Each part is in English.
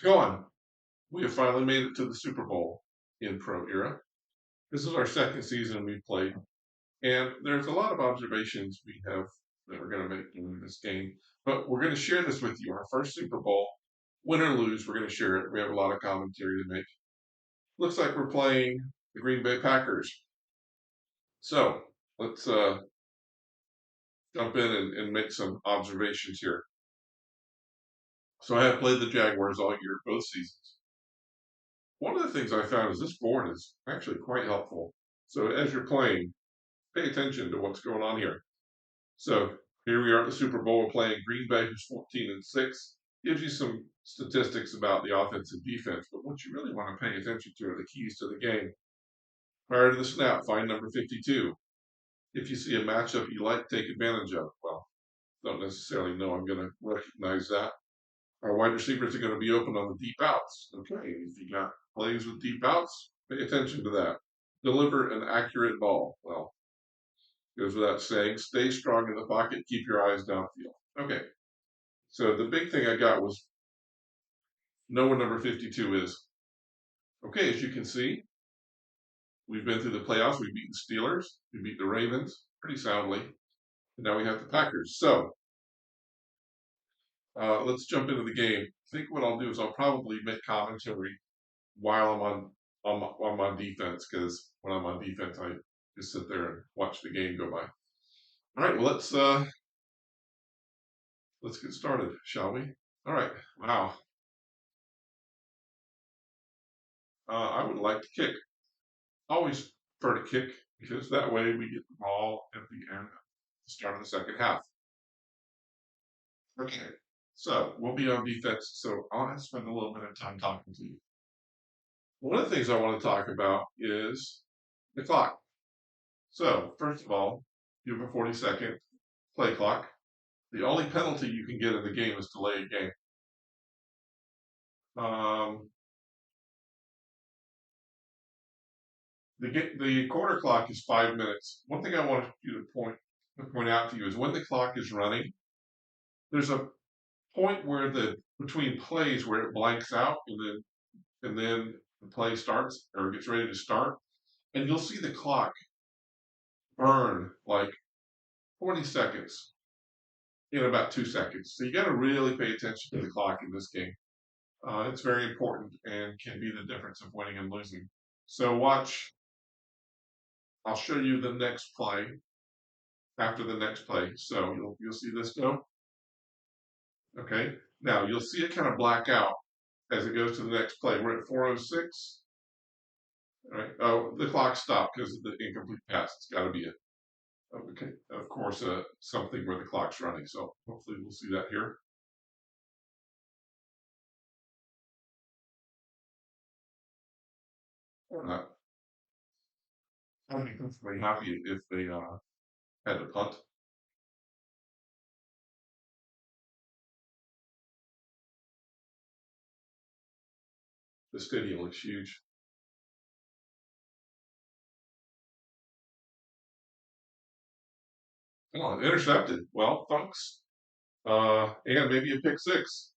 It's gone. We have finally made it to the Super Bowl in Pro Era. This is our second season we've played, and there's a lot of observations we have that we're going to make during this game. But we're going to share this with you. Our first Super Bowl, win or lose, we're going to share it. We have a lot of commentary to make. Looks like we're playing the Green Bay Packers. So let's jump in and make some observations here. So I have played the Jaguars all year, both seasons. One of the things I found is this board is actually quite helpful. So as you're playing, pay attention to what's going on here. So here we are at the Super Bowl. We're playing Green Bay, who's 14-6. Gives you some statistics about the offense and defense, but what you really want to pay attention to are the keys to the game. Prior to the snap, find number 52. If you see a matchup you like, take advantage of. Well, don't necessarily know I'm going to recognize that. Our wide receivers are going to be open on the deep outs. Okay, if you got plays with deep outs, pay attention to that. Deliver an accurate ball. Well, goes without saying, stay strong in the pocket, keep your eyes downfield. Okay, so the big thing I got was know where number 52 is. Okay, as you can see, we've been through the playoffs. We beat the Steelers. We beat the Ravens pretty soundly. And now we have the Packers. So let's jump into the game. I think what I'll do is I'll probably make commentary while I'm on my defense, because when I'm on defense, I just sit there and watch the game go by. All right, well let's get started, shall we? All right. Wow. I would like to kick. Always prefer to kick because that way we get the ball at the end, the start of the second half. Okay. So we'll be on defense. So I'll spend a little bit of time talking to you. One of the things I want to talk about is the clock. So first of all, you have a 40-second play clock. The only penalty you can get in the game is delay a game. The quarter clock is 5 minutes. One thing I want you to point out to you is when the clock is running, there's a point where between plays where it blanks out and then the play starts or gets ready to start, and you'll see the clock burn like 20 seconds in about 2 seconds. So you got to really pay attention to the clock in this game. It's very important and can be the difference of winning and losing. So watch. I'll show you the next play after the next play. So you'll see this go. Okay. Now you'll see it kind of black out as it goes to the next play. We're at 4:06. All right. Oh, the clock stopped because of the incomplete pass. It's got to be it. Okay. Of course, something where the clock's running. So hopefully we'll see that here. Or not. I'd be perfectly happy if they had to punt. The stadium looks huge. Oh, intercepted. Well, thanks. And maybe a pick six.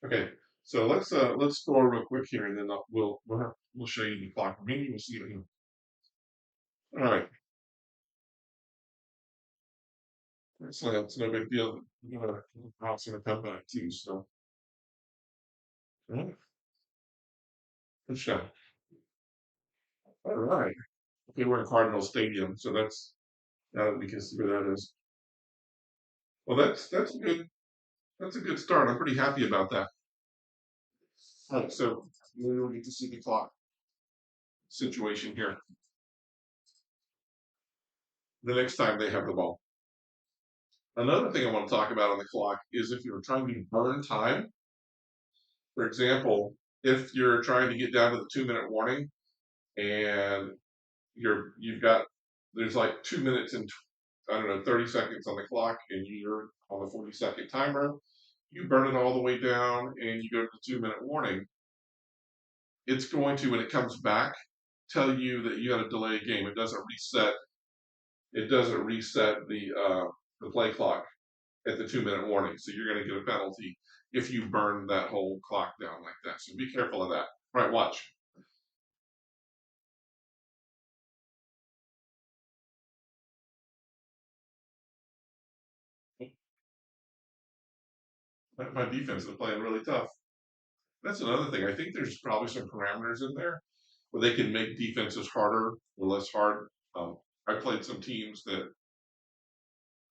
Okay, so let's score real quick here, and then we'll show you the clock. Maybe we'll see it here. All right, excellent. It's no big deal. We're gonna house gonna come back too. So, all right, good shot. All right. Okay, we're in Cardinal Stadium, so that's now that we can see where that is. Well, that's a good start. I'm pretty happy about that. All right, so we'll get to see the clock situation here the next time they have the ball. Another thing I want to talk about on the clock is if you're trying to burn time. For example, if you're trying to get down to the 2-minute warning and you've got there's like 2 minutes and I don't know 30 seconds on the clock and you're on the 40-second timer, you burn it all the way down and you go to the 2-minute warning. It's going to, when it comes back, tell you that you got to delay a game. It doesn't reset. It doesn't reset the play clock. at the 2 minute warning. So you're going to get a penalty if you burn that whole clock down like that. So be careful of that. All right, watch. My defense is playing really tough. That's another thing. I think there's probably some parameters in there where they can make defenses harder or less hard. I played some teams that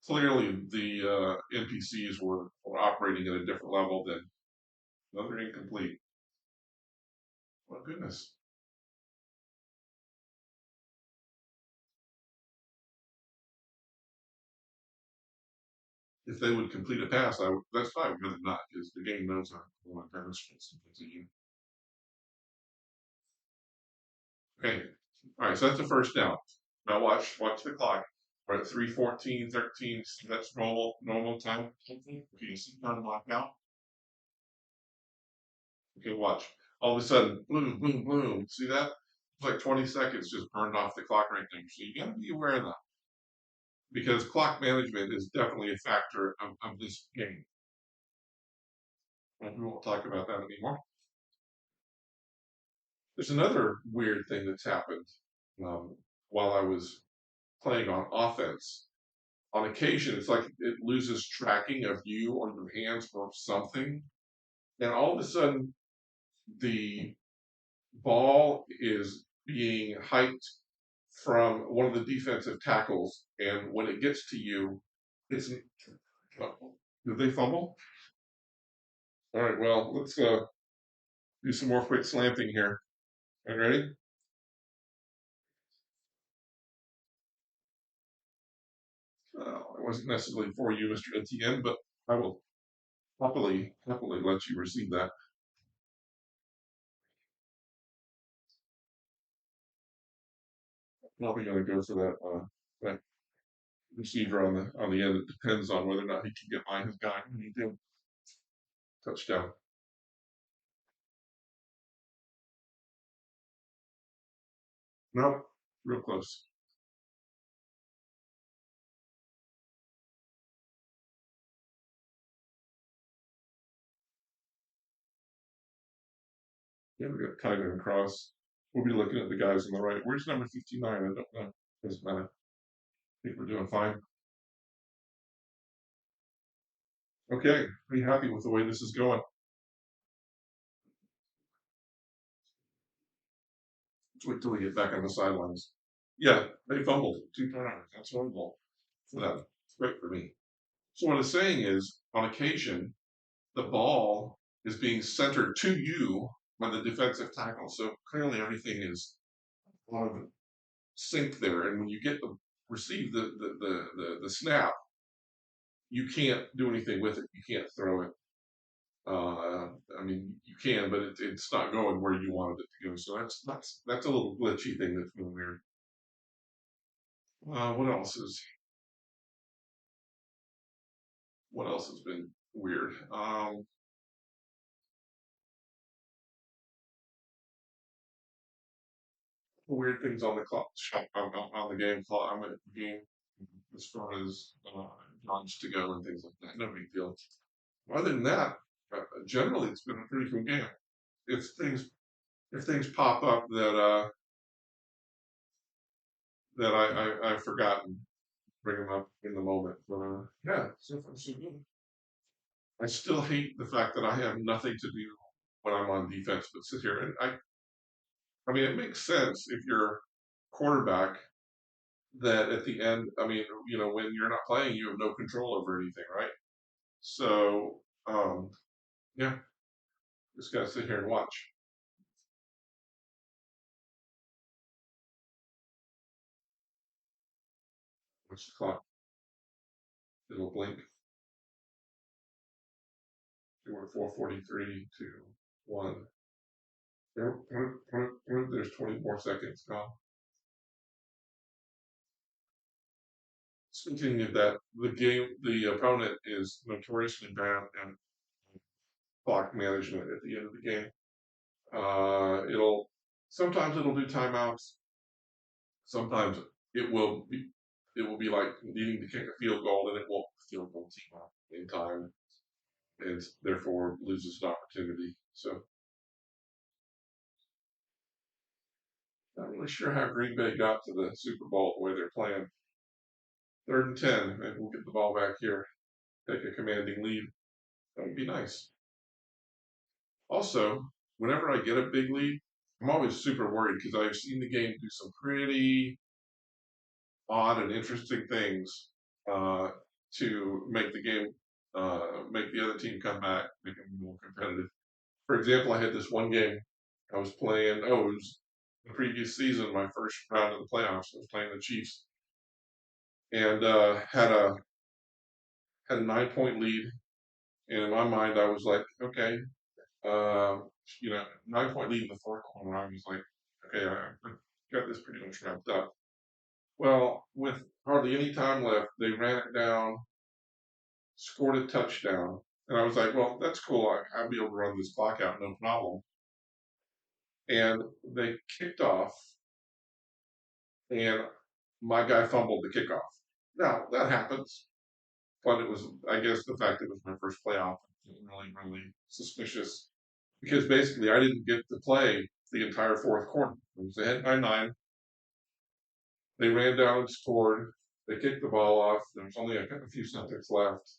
clearly the NPCs were operating at a different level than another incomplete. My goodness. If they would complete a pass, that's fine. But not because the game knows I want to to you. Okay. All right. So that's the first down. Now watch the clock. We're at 3:14, 13. That's normal time. Okay, you see time to block out. Okay, watch. All of a sudden, boom, boom, boom. See that? It's like 20 seconds just burned off the clock right there. So you got to be aware of that because clock management is definitely a factor of this game. And we won't talk about that anymore. There's another weird thing that's happened um, while I was playing on offense. On occasion, it's like it loses tracking of you or your hands or something. And all of a sudden, the ball is being hiked from one of the defensive tackles. And when it gets to you, it's. Did they fumble? All right, well, let's do some more quick slanting here. Are you ready? It wasn't necessarily for you, Mr. NTN, but I will happily let you receive that. Probably going to go for that receiver on the end. It depends on whether or not he can get by his guy. He did. Touchdown. No, real close. Yeah, we got Kyler and Cross. We'll be looking at the guys on the right. Where's number 59? I don't know. Doesn't matter. I think we're doing fine. Okay, pretty happy with the way this is going. Let's wait till we get back on the sidelines. Yeah, they fumbled 2 turnovers. That's horrible for them. It's great for me. So what it's saying is, on occasion, the ball is being centered to you by the defensive tackle. So clearly everything is out of sync there. And when you get the receive the snap, you can't do anything with it. You can't throw it. I mean, you can, but it's not going where you wanted it to go. So that's a little glitchy thing that's been weird. What else is what else has been weird? Weird things on the clock, on the game clock. I'm at the game as far as yards to go and things like that. No big deal. Other than that, generally it's been a pretty cool game. If things pop up that I've forgotten, bring them up in the moment. But yeah, so far so good. I still hate the fact that I have nothing to do when I'm on defense but sit here. And I mean, it makes sense if you're quarterback that at the end, I mean, when you're not playing, you have no control over anything, right? So, yeah, just gotta sit here and watch. Watch the clock. It'll blink. We're 4:43 to 1. There's 20 more seconds gone. Speaking of that, the opponent is notoriously bad at clock management at the end of the game. It'll sometimes it'll do timeouts. Sometimes it will be it will be like needing to kick a field goal, and it will field goal team up in time and therefore loses an opportunity. So not really sure how Green Bay got to the Super Bowl the way they're playing. 3rd and 10. Maybe we'll get the ball back here, take a commanding lead. That would be nice. Also, whenever I get a big lead, I'm always super worried because I've seen the game do some pretty odd and interesting things uh, to make the game, make the other team come back, make it more competitive. For example, I had this one game I was playing. Oh, it was the previous season, my first round of the playoffs. I was playing the Chiefs and had a 9 point lead. And in my mind, I was like, okay, uh, 9 point lead in the fourth quarter. I was like, okay, I got this pretty much wrapped up. Well, with hardly any time left, they ran it down, scored a touchdown, and I was like, well, that's cool. I'll be able to run this clock out, no problem. And they kicked off, and my guy fumbled the kickoff. Now, that happens, but it was, I guess, the fact it was my first playoff, really, really suspicious because basically I didn't get to play the entire fourth quarter. It was ahead by 9. They ran down and scored. They kicked the ball off. There was only a few seconds left.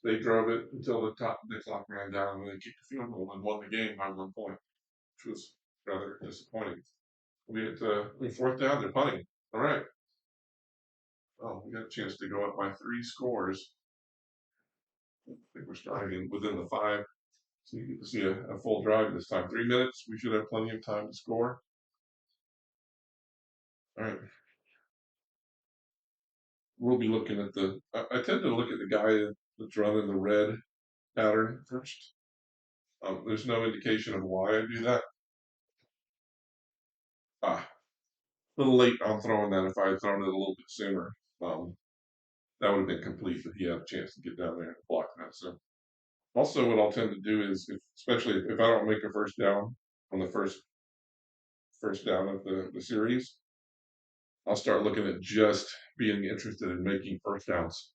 They drove it until the clock ran down, and they kicked the field goal and won the game by 1 point, which was rather disappointing. We had fourth down. They're punting. All right. Well, we got a chance to go up by 3 scores. I think we're starting within the 5. So you get to see a full drive this time. 3 minutes. We should have plenty of time to score. All right. We'll be looking at I tend to look at the guy that's running the red pattern first. There's no indication of why I do that. A little late on throwing that. If I had thrown it a little bit sooner, that would have been complete. But he had a chance to get down there and block that. So also, what I'll tend to do is, especially if I don't make a first down on the first down of the series, I'll start looking at just being interested in making first downs.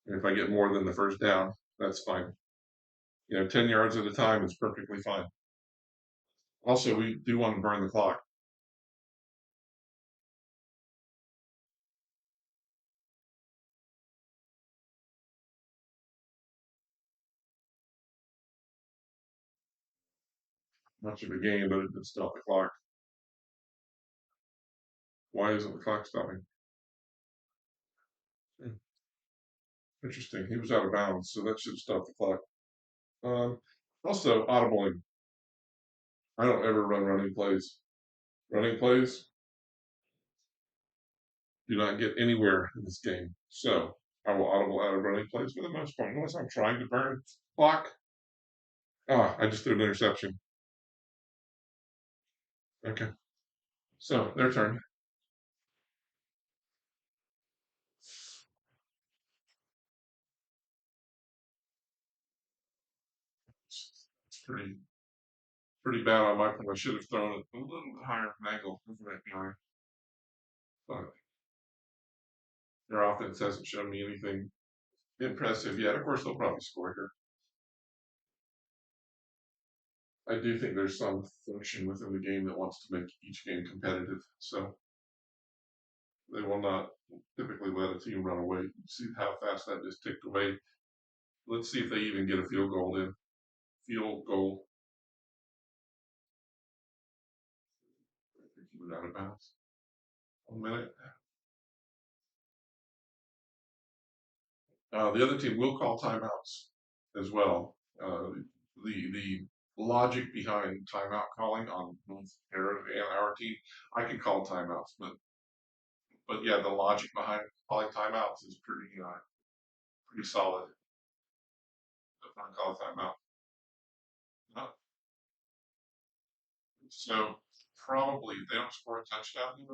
And if I get more than the first down, that's fine. 10 yards at a time is perfectly fine. Also, we do want to burn the clock. Much of a game, but it did stop the clock. Why isn't the clock stopping? Interesting. He was out of bounds, so that should stop the clock. Also, audibling. I don't ever run running plays. Running plays do not get anywhere in this game. So I will audible out of running plays for the most part, unless I'm trying to burn clock. I just threw an interception. Okay. So their turn. It's pretty bad on my part. I should have thrown it a little bit higher angle. But their offense hasn't shown me anything impressive yet. Of course, they'll probably score here. I do think there's some function within the game that wants to make each game competitive. So they will not typically let a team run away. See how fast that just ticked away. Let's see if they even get a field goal in. Field goal. I think he went out of bounds. 1 minute. The other team will call timeouts as well. The logic behind timeout calling on both their and our team, I can call timeouts, but yeah, the logic behind calling timeouts is pretty solid. If I call a timeout, no. So probably if they don't score a touchdown, I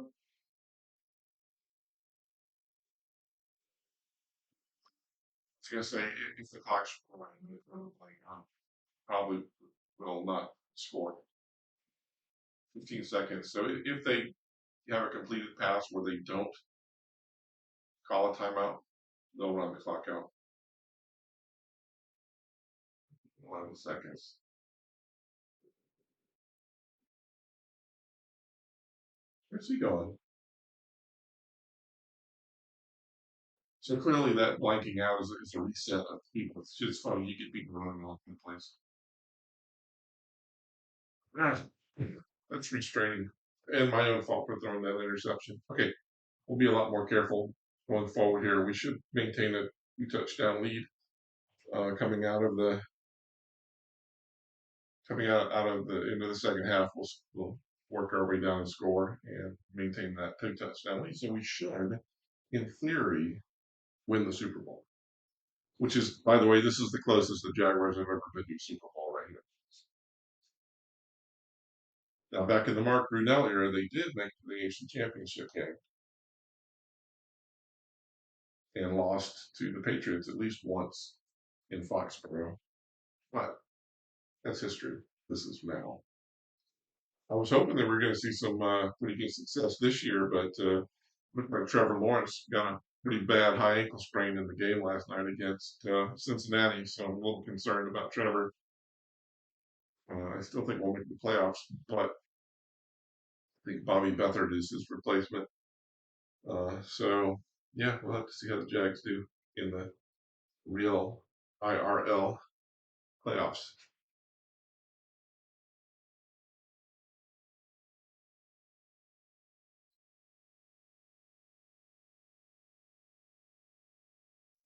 was gonna say if the clock's running, probably will not score 15 seconds. So if they have a completed pass where they don't call a timeout, they'll run the clock out. 11 seconds. Where's he going? So clearly that blanking out is a reset of people. It's just funny. You get people running all over the place. Ah, that's restraining. And my own fault for throwing that interception. Okay, we'll be a lot more careful going forward here. We should maintain a 2 touchdown lead coming out of the into the second half. We'll work our way down and score and maintain that 2 touchdown lead. So we should, in theory, win the Super Bowl. Which is, by the way, this is the closest the Jaguars have ever been to a Super Bowl right here. Now, back in the Mark Brunell era, they did make the AFC Championship game and lost to the Patriots at least once in Foxborough. But that's history. This is now. I was hoping that we were going to see some pretty good success this year, but looked like Trevor Lawrence got a pretty bad high ankle sprain in the game last night against Cincinnati, so I'm a little concerned about Trevor. I still think we'll make the playoffs, but I think Bobby Beathard is his replacement. So, yeah, we'll have to see how the Jags do in the real IRL playoffs.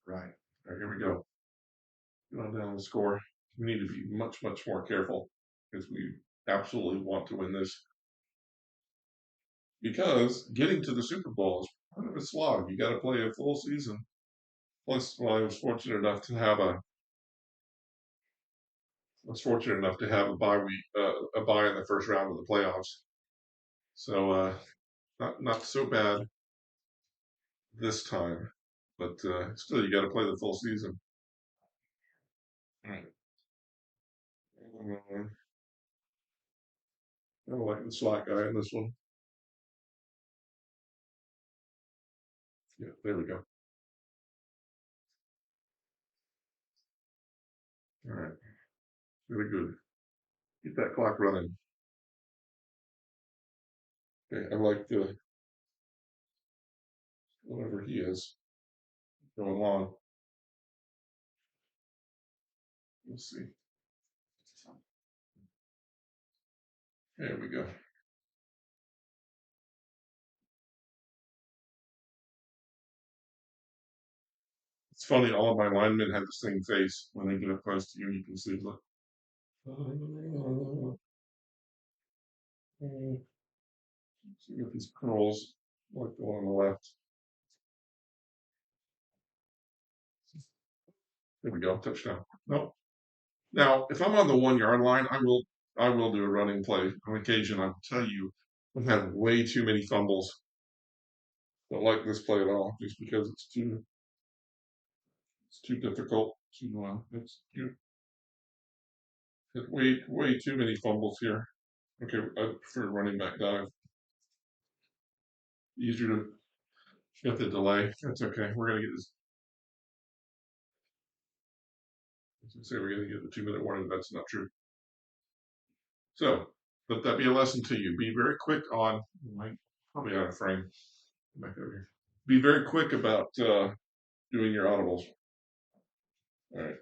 Right. All right, here we go. Going down the score. We need to be much, much more careful because we absolutely want to win this. Because getting to the Super Bowl is kind of a slog. You got to play a full season. Plus, well, I was fortunate enough to have a bye week, a bye in the first round of the playoffs. So not so bad this time, but still, you got to play the full season. All right. I don't like the slot guy in this one. Yeah, there we go. All right, really good. Get that clock running. Okay, I like the whatever he is going on. We'll see. There we go. It's funny, all of my linemen have the same face when they get up close to you. You can see, look. See with these curls, like the one on the left. There we go, touchdown. Nope. Now, if I'm on the 1 yard line, I will do a running play on occasion. I will tell you, I've had way too many fumbles. Don't like this play at all, just because it's too difficult to it's way too many fumbles here. Okay, I prefer running back dive. Easier to get the delay. That's okay. We're gonna get this. Say we're gonna get the 2 minute warning. That's not true. So let that be a lesson to you. Be very quick on. Probably out of frame. Back over here. Be very quick about doing your audibles. All right.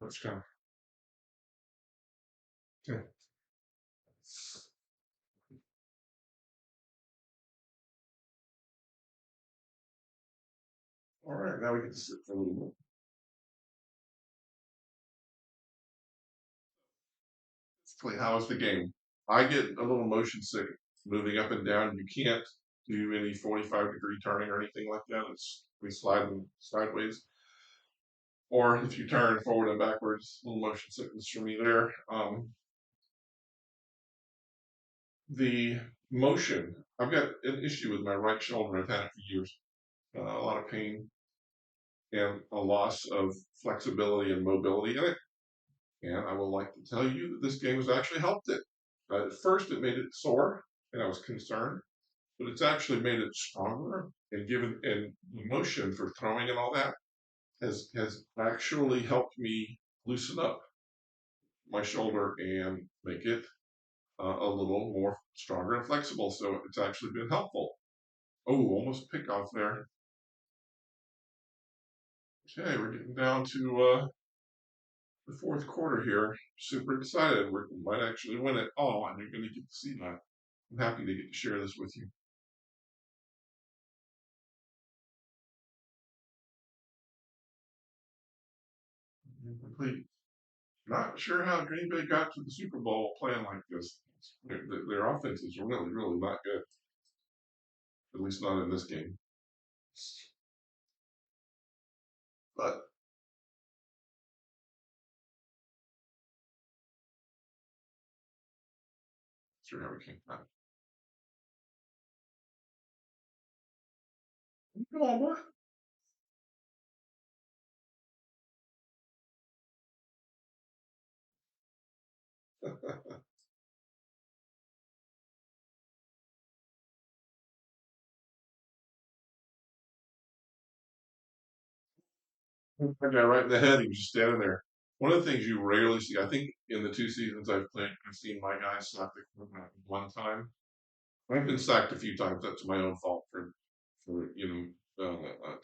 Touchdown. Okay. All right. Now we get to sit for a little bit. Basically, how is the game? I get a little motion sick moving up and down. You can't do any 45-degree turning or anything like that. It's we sliding sideways. Or if you turn forward and backwards, a little motion sickness for me there. The motion, I've got an issue with my right shoulder. I've had it for years. A lot of pain and a loss of flexibility and mobility in it. And I would like to tell you that this game has actually helped it. At first, it made it sore, and I was concerned, but it's actually made it stronger and given and the motion for throwing and all that has actually helped me loosen up my shoulder and make it a little more stronger and flexible. So it's actually been helpful. Oh, almost pick off there. Okay, we're getting down to the fourth quarter here. Super excited. We might actually win it all, and you're going to get to see that. I'm happy to get to share this with you. Complete. Not sure how Green Bay got to the Super Bowl playing like this. Their offense is really, really not good. At least not in this game. But sure how we came back. Come on, boy. I got right in the head. He was just standing there. One of the things you rarely see, I think, in the 2 seasons I've played, I've seen my guys sack the quarterback one time. I've been sacked a few times. That's my own fault for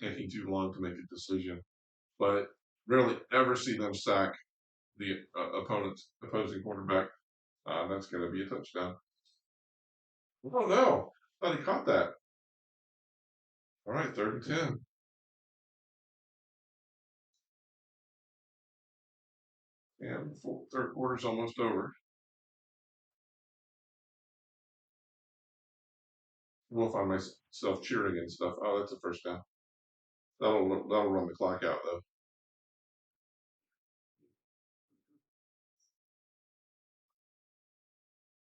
taking too long to make a decision. But rarely ever see them sack the opposing quarterback. That's going to be a touchdown. Oh no! Thought he caught that. All right, 3rd and 10. And third quarter's almost over. We'll find myself cheering and stuff. Oh, that's a first down. That'll run the clock out though.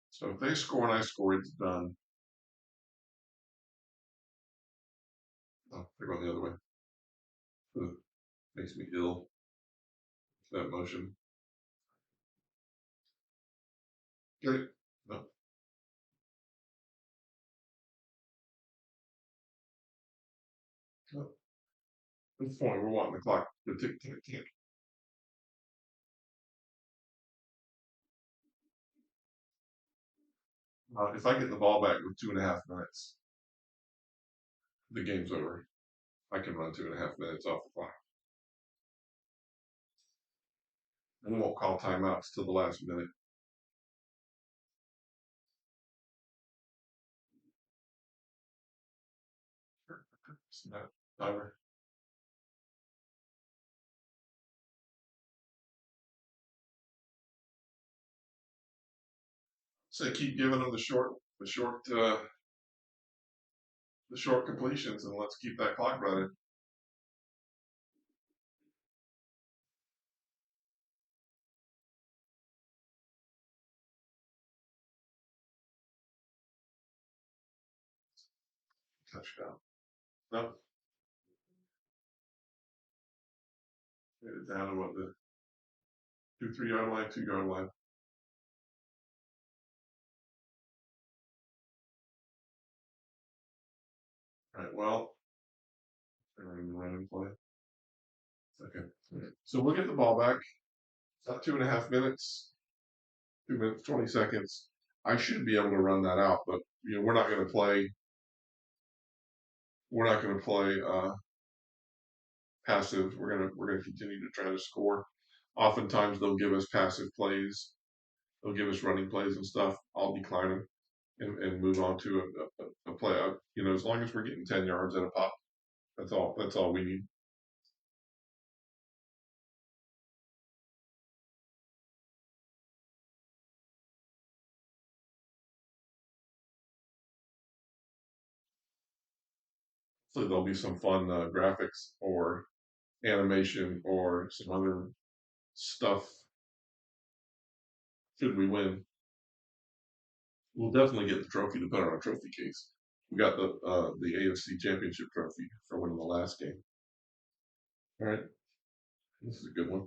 So if they score and I score, it's done. Oh, they're going the other way. Ugh, makes me ill. That motion. Get it? No. No. At this point, we're wanting the clock to tick, tick, tick. If I get the ball back with 2.5 minutes, the game's over. I can run 2.5 minutes off the clock. And we won't call timeouts till the last minute. Snap timer. So keep giving them the short completions, and let's keep that clock running. Touchdown. No, get it down to what the 2, 3 yard line, 2 yard line. All right. Well, they're running the running play. Okay. So we'll get the ball back. About 2.5 minutes. 2 minutes 20 seconds. I should be able to run that out, but we're not going to play. We're not going to play passive. We're gonna continue to try to score. Oftentimes they'll give us passive plays. They'll give us running plays and stuff. I'll decline them and move on to a play. As long as we're getting 10 yards at a pop, that's all. That's all we need. So there'll be some fun graphics or animation or some other stuff. Should we win, we'll definitely get the trophy to put on our trophy case. We got the AFC Championship trophy for winning the last game. All right, this is a good one.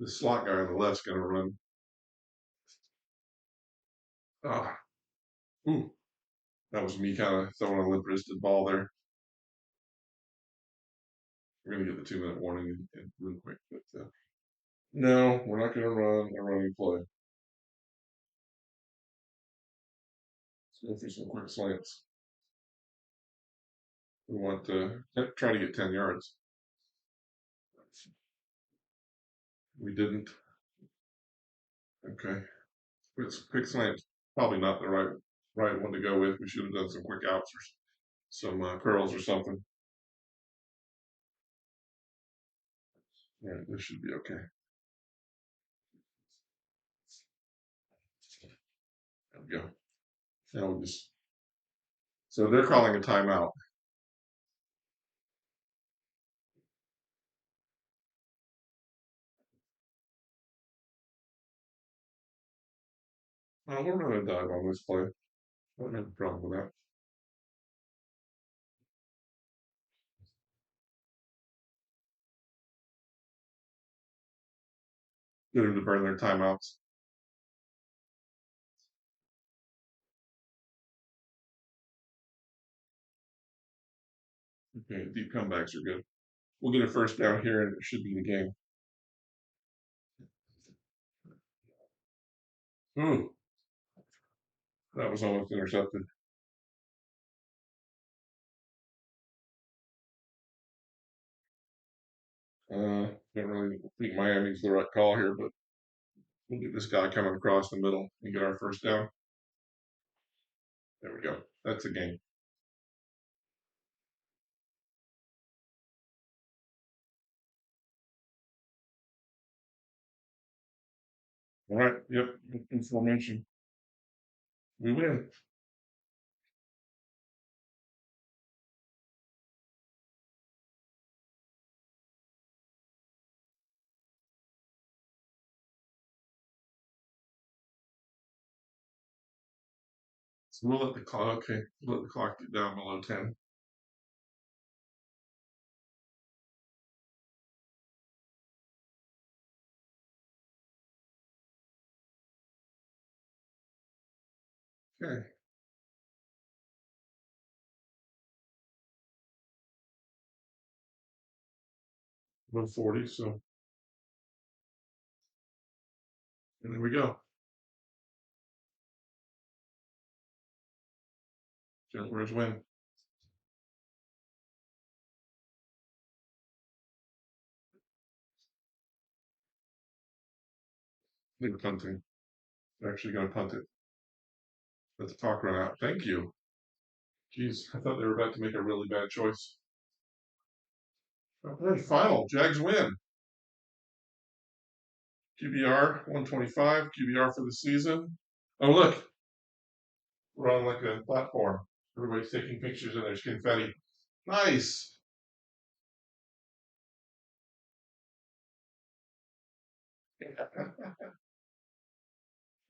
This slot guy on the left's going to run. Ah, ooh, that was me kind of throwing a limp wristed ball there. We're going to get the 2-minute warning in real quick. But no, we're not going to run a running play. Let's go for some quick slants. We want to try to get 10 yards. We didn't. Okay. It's quick slant. Probably not the right one to go with. We should have done some quick outs or some curls or something. All right, this should be okay. There we go. Now we just. So they're calling a timeout. We're going to dive on this play. I don't have a problem with that. Get them to burn their timeouts. Okay, deep comebacks are good. We'll get a first down here, and it should be the game. Ooh, that was almost intercepted. Don't really think Miami's the right call here, but we'll get this guy coming across the middle and get our first down. There we go. That's a game. All right. Yep. Information. We win. So we'll let the clock. Okay. We'll let the clock get down below 10. Okay. Below 40. So and there we go. Jaguars win. They're punting. They're actually going to punt it. Let the clock run out. Thank you. Jeez, I thought they were about to make a really bad choice. Okay, final. Jags win. QBR 125. QBR for the season. Oh, look. We're on like a platform. Everybody's taking pictures and there's confetti. Nice.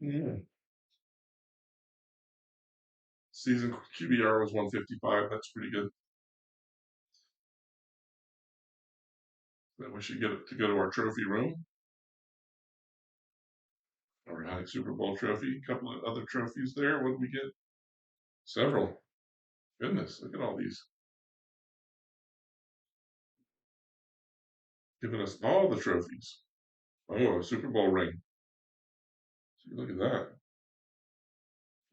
Mm. Season QBR was 155. That's pretty good. Then we should get it to go to our trophy room. All right, Super Bowl trophy. A couple of other trophies there. What did we get? Several. Goodness, look at all these. Giving us all the trophies. Oh, a Super Bowl ring. See, look at that.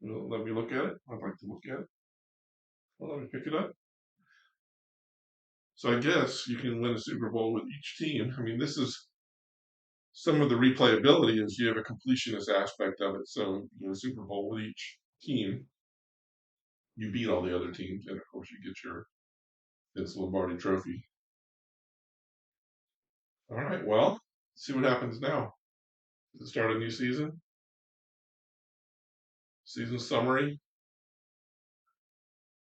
Let me look at it. I'd like to look at it. Well, let me pick it up. So I guess you can win a Super Bowl with each team. I mean, this is some of the replayability is you have a completionist aspect of it. So you know, Super Bowl with each team, you beat all the other teams, and of course you get your Vince Lombardi trophy. All right, well, let's see what happens now. Does it start a new season? Season summary.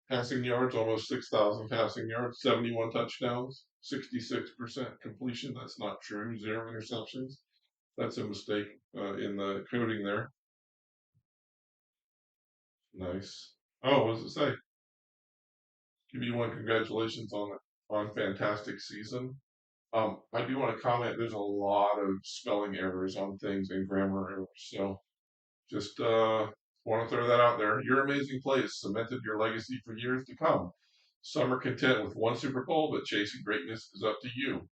Passing yards, almost 6,000 passing yards, 71 touchdowns, 66% completion. That's not true. 0 interceptions. That's a mistake in the coding there. Nice. Oh, what does it say? Give you one. Congratulations on fantastic season. I do want to comment. There's a lot of spelling errors on things and grammar errors, so just want to throw that out there. Your amazing play has cemented your legacy for years to come. Some are content with one Super Bowl, but chasing greatness is up to you.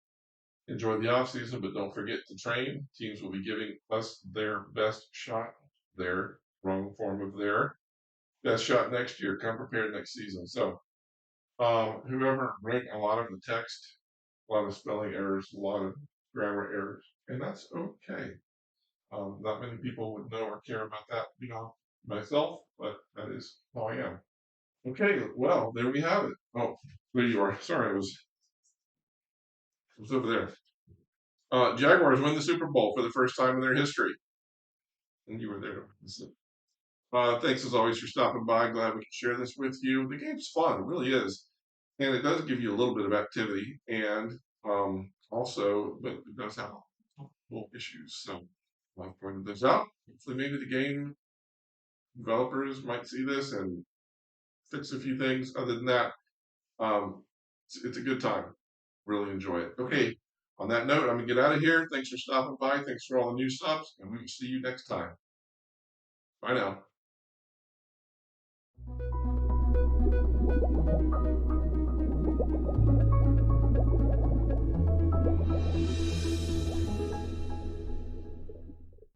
Enjoy the offseason, but don't forget to train. Teams will be giving us their best shot, their wrong form of their best shot next year. Come prepared next season. So, whoever wrote a lot of the text, a lot of spelling errors, a lot of grammar errors, and that's okay. Not many people would know or care about that, myself, but that is how I am. Okay, well, there we have it. Oh, there you are. Sorry, I was over there. Jaguars win the Super Bowl for the first time in their history, and you were there. Thanks as always for stopping by. Glad we could share this with you. The game's fun, it really is, and it does give you a little bit of activity, and also, but it does have little issues. So I've pointed those out. Hopefully, maybe the game developers might see this and fix a few things. Other than that, it's a good time. Really enjoy it. Okay. On that note, I'm gonna get out of here. Thanks for stopping by. Thanks for all the new subs, and we will see you next time. Bye now.